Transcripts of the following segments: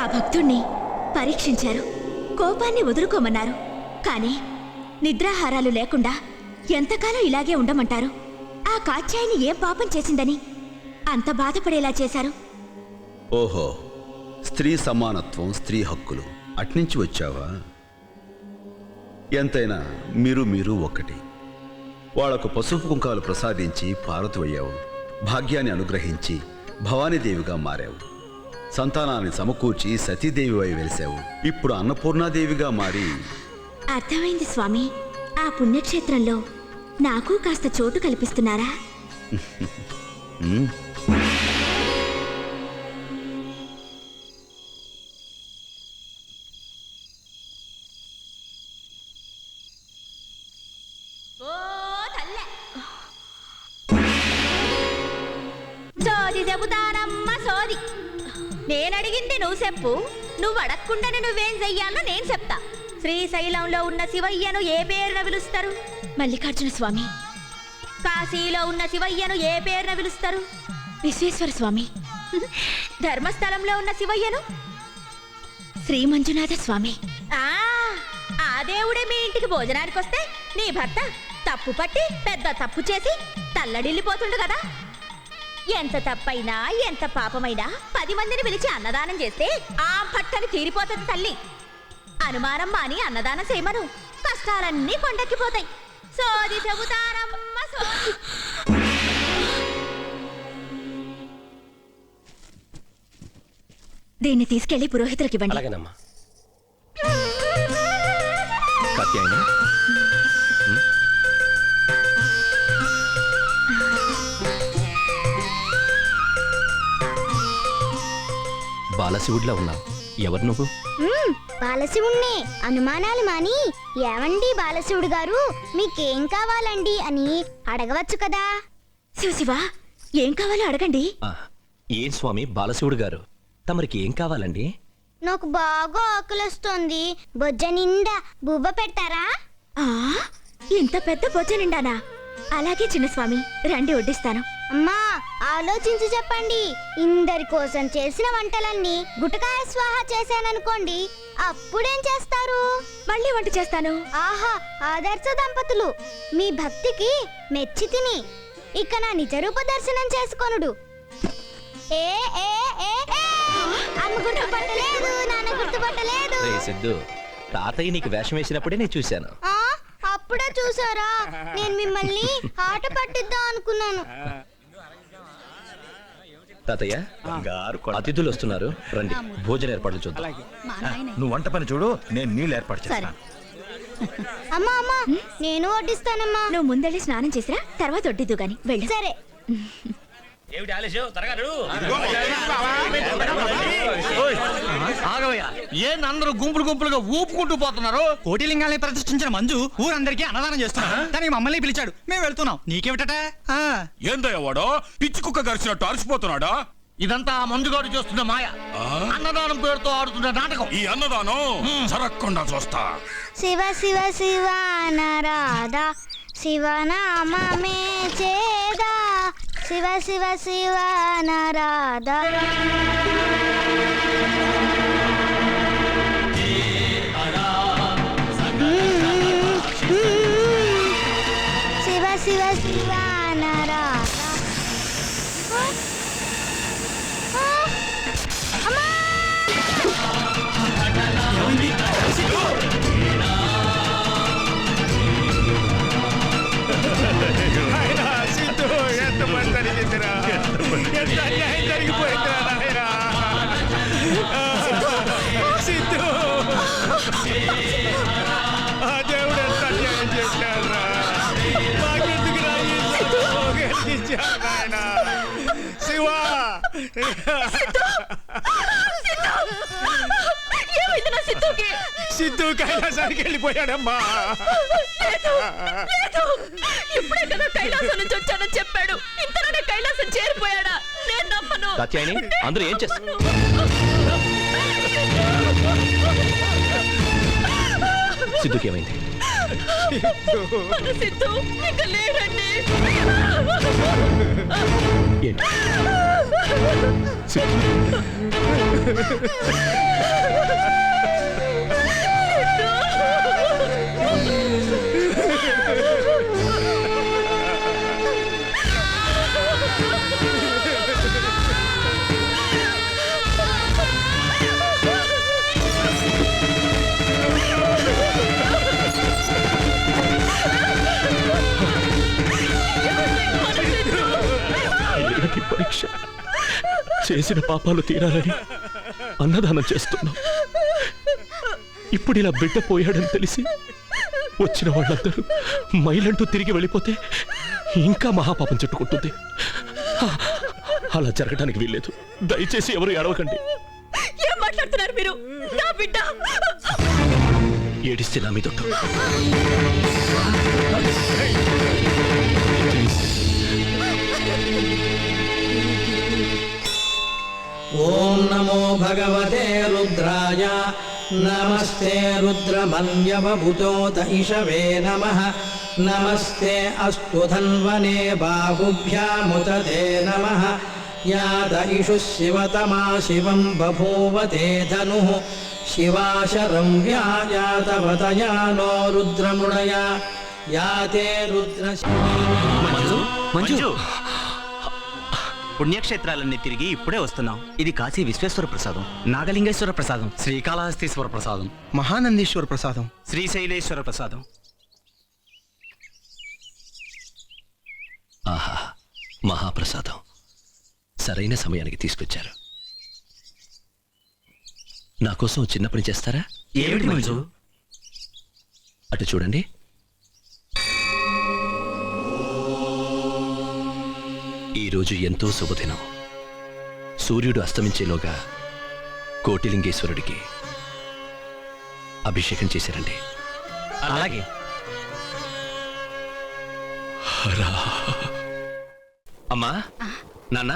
ఆ భక్తుణ్ణి పరీక్షించారు, కోపాన్ని వదులుకోమన్నారు. కానీ నిద్రాహారాలు లేకుండా ఎంతకాలం ఇలాగే ఉండమంటారు? ఆ కాత్యాయని ఏ పాపం చేసిందని అంత బాధపడేలా చేశారు? ఓహో, స్త్రీ సమానత్వం, స్త్రీ హక్కులు అట్నుంచి వచ్చావా? ఎంతైనా మీరు ఒక్కటి. వాళ్లకు పసుపు కుంకాలు ప్రసాదించి పార్వతి అయ్యావు, భాగ్యాన్ని అనుగ్రహించి భవానీదేవిగా మారావు, సంతానాన్ని సమకూర్చి సతీదేవివై వెలిశావు. ఇప్పుడు అన్నపూర్ణాదేవిగా మారి... అర్థమైంది స్వామి. ఆ పుణ్యక్షేత్రంలో నాకు కాస్త చోటు కల్పిస్తున్నారా? సోది చెబుతానమ్మ సోది. నేనడిగింది నువ్వు చెప్పు, నువ్వు అడగకుండానే నువ్వేం చెయ్యాలో నేను చెప్తా. శ్రీశైలంలో ఉన్న శివయ్యను ఏ పేరున పిలుస్తారు? మల్లికార్జున స్వామి. కాశీలో ఉన్న శివయ్యను ఏ పేరున పిలుస్తారు? విశ్వేశ్వర స్వామి. ధర్మస్థలంలో ఉన్న శివయ్యను శ్రీ మంజునాథ స్వామి. ఆ దేవుడే మీ ఇంటికి భోజనానికి వస్తే నీ భర్త తప్పు పట్టి పెద్ద తప్పు చేసి తల్లడిల్లిపోతుండు కదా. ఎంత తప్పైనా ఎంత పాపమైనా 10 మందిని పిలిచి అన్నదానం చేస్తే ఆ పట్టని తీరిపోతుంది తల్లి. అనుమానం మాని అన్నదానం చేయమను, కష్టాలన్నీ కొండెక్కిపోతాయి. సోది చెబుతారమ్మ సోది. దీన్ని తీసుకెళ్లి పురోహితులకి ఇవ్వండి. అలాగేనమ్మా. కాత్యాయని, బాలశివుడిలా ఉన్నావు. ఎవరు నువ్వు? బాలశివుణ్ణి. అనుమానాలు మాని, ఏమండి బాలశివుడు గారు, మీకేం కావాలండి అని అడగవచ్చు కదా. శివశివా, ఏం కావాలో అడగండి. ఏం స్వామి బాలశివుడు గారు, తమరికి ఏం కావాలండి? నాకు బాగా ఆకలిస్తోంది, బొజ్జ నిండా బువ్వ పెడతారా? ఇంత పెద్ద బొజ్జ నిండానా? అలాగే చిన్నస్వామి, రండి వడ్డిస్తాను. అమ్మా, ఆలోచించి చెప్పండి. ఇందరి కోసం చేసిన వంటలన్నీ గుటకాయ స్వాహ చేశాననుకోండి, అప్పుడేం చేస్తారు? మళ్ళీ వంట చేస్తాను. ఆహా, ఆదర్శ దంపతులు. మీ భక్తికి మెచ్చి తిని ఇక నా నిజరూప దర్శనం చేసుకొనుడు. ఏ ఏ ఏ ఏ అమ్మ గుర్తుపట్టలేదు, నాన్న గుర్తుపట్టలేదు. సిద్ధు, తాతయ్య నీకు వేషం వేసినప్పుడే నేను చూశాను. అప్పుడే చూసారా? నేను మిమ్మల్ని ఆట పట్టిద్దాం అనుకున్నాను. తాతయ్య, అతిథులు వస్తున్నారు, రండి భోజన ఏర్పాట్లు చూద్దాం. నువ్వు వంట పని చూడు, నేను నీళ్ళు ఏర్పాటు చేస్తాను. అమ్మా అమ్మా, నేను వడ్డిస్తానమ్మా. నువ్వు ముందెళ్ళి స్నానం చేసిరా, తర్వాత వడ్డిద్దు గాని వెళ్ళు. సరే. అందరూ గుంపులుగా ఊపుకుంటూ పోతున్నారు. కోటిలింగాల్ని ప్రతిష్ఠించిన మంజు ఊరందరికీ అన్నదానం చేస్తున్నా. దానికి మమ్మల్ని పిలిచాడు, మేము వెళ్తున్నాం. నీకేమిటట? ఏందయ్య వాడు పిచ్చి కుక్క గరిచినట్టు అలసిపోతున్నాడా? ఇదంతా మంజుగాడు చేస్తున్న మాయ, అన్నదానం పేరుతో ఆడుతున్న నాటకం. ఈ అన్నదానం జరగకుండా చూస్తా. శివ శివ శివ నరాధా, శివనామే చేదా, శివ శివ శివ నరాధా. శివ శివ శివ నరాధా. సిద్ధు కైలాసానికి వెళ్ళిపోయాడమ్మా. ఇప్పుడే కదా కైలాసం నుంచి వచ్చానని చెప్పాడు, ఇంతలోనే కైలాసం చేరిపోయాడా? నేను నమ్మను. కాత్యాయని, అందరూ ఏం చేస్తారు? సిద్ధుకి ఏమైంది? మన సిద్ధు ఇక లేడండి. ఏంటి పరీక్ష చేసిన పాపాలు తీరాలని అన్నదానం చేస్తున్నాం. ఇప్పుడు ఇలా బిడ్డ పోయాడని తెలిసి వచ్చిన వాళ్ళందరూ మైలంటూ తిరిగి వెళ్ళిపోతే ఇంకా మహాపాపం చుట్టుకుంటుంది. అలా జరగడానికి వీల్లేదు. దయచేసి ఎవరు ఏడవకండి. ఏం మాట్లాడుతున్నారు మీరు? నా బిడ్డ ఏడిస్తే నా మీదొట్టు. ఓం నమో భగవతే రుద్రాయ నమస్తే రుద్రమన్యవభుతోత ఇషవే నమః నమస్తే అస్తు ధన్వనే బాహుభ్యాముతతే నమః యాత ఇషు శివతమా శివం బభూవతే ధనుః శివాశరం వ్యాయాతవతయానో రుద్రముడయ యాతే రుద్ర. మంజు, పుణ్యక్షేత్రాలన్నీ తిరిగి ఇప్పుడే వస్తున్నాం. ఇది కాశీ విశ్వేశ్వర ప్రసాదం, నాగలింగేశ్వర ప్రసాదం, శ్రీకాళహస్తీశ్వర ప్రసాదం, మహానందీశ్వర ప్రసాదం, శ్రీశైలేశ్వర ప్రసాదం. ఆహా, మహాప్రసాదం సరైన సమయానికి తీసుకొచ్చారు. నా కోసం చిన్న పని చేస్తారా? ఏమిటి మంజు? అటు చూడండి. ఈరోజు ఎంతో శుభదినం. సూర్యుడు అస్తమించేలోగా కోటిలింగేశ్వరుడికి అభిషేకం చేశారండి. అలాగే. అమ్మా, నాన్న,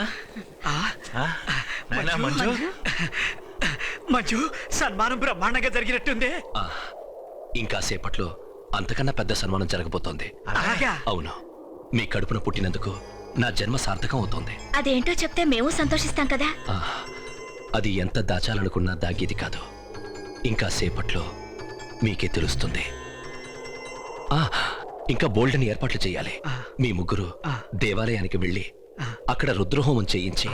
మంజు, మంజు, సన్మానం బ్రహ్మాండంగా జరిగినట్టుంది. ఇంకా సేపట్లో అంతకన్నా పెద్ద సన్మానం జరగబోతోంది. అలాగా? అవును, మీ కడుపున పుట్టినందుకు నా జన్మ సార్థకం అవుతోంది. అదేంటో చెప్తే మేము సంతోషిస్తాం కదా. అది ఎంత దాచాలనుకున్నా దాగేది కాదు. ఇంకా సేపట్లో మీకే తెలుస్తుంది. ఇంకా బోల్డని ఏర్పాట్లు చేయాలి. మీ ముగ్గురు దేవాలయానికి వెళ్ళి అక్కడ రుద్రహోమం చేయించి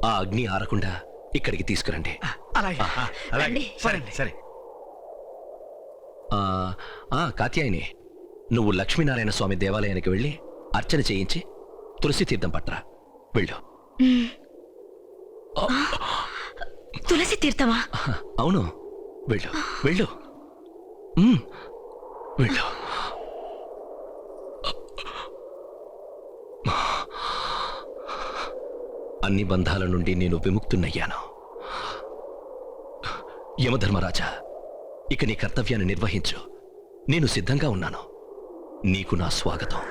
ఆ అగ్ని ఆరకుండా ఇక్కడికి తీసుకురండి. రండి. సరే. కాత్యాయని, నువ్వు లక్ష్మీనారాయణ స్వామి దేవాలయానికి వెళ్ళి అర్చన చేయించి తులసి తీర్థం పట్రా. వెళ్ళు. తులసి తీర్థమా? అవును, వెళ్ళు వెళ్ళు వెళ్ళు. అన్ని బంధాల నుండి నేను విముక్తున్నయ్యాను. యమధర్మరాజా, ఇక నీ కర్తవ్యాన్ని నిర్వహించు. నేను సిద్ధంగా ఉన్నాను. నీకు నా స్వాగతం.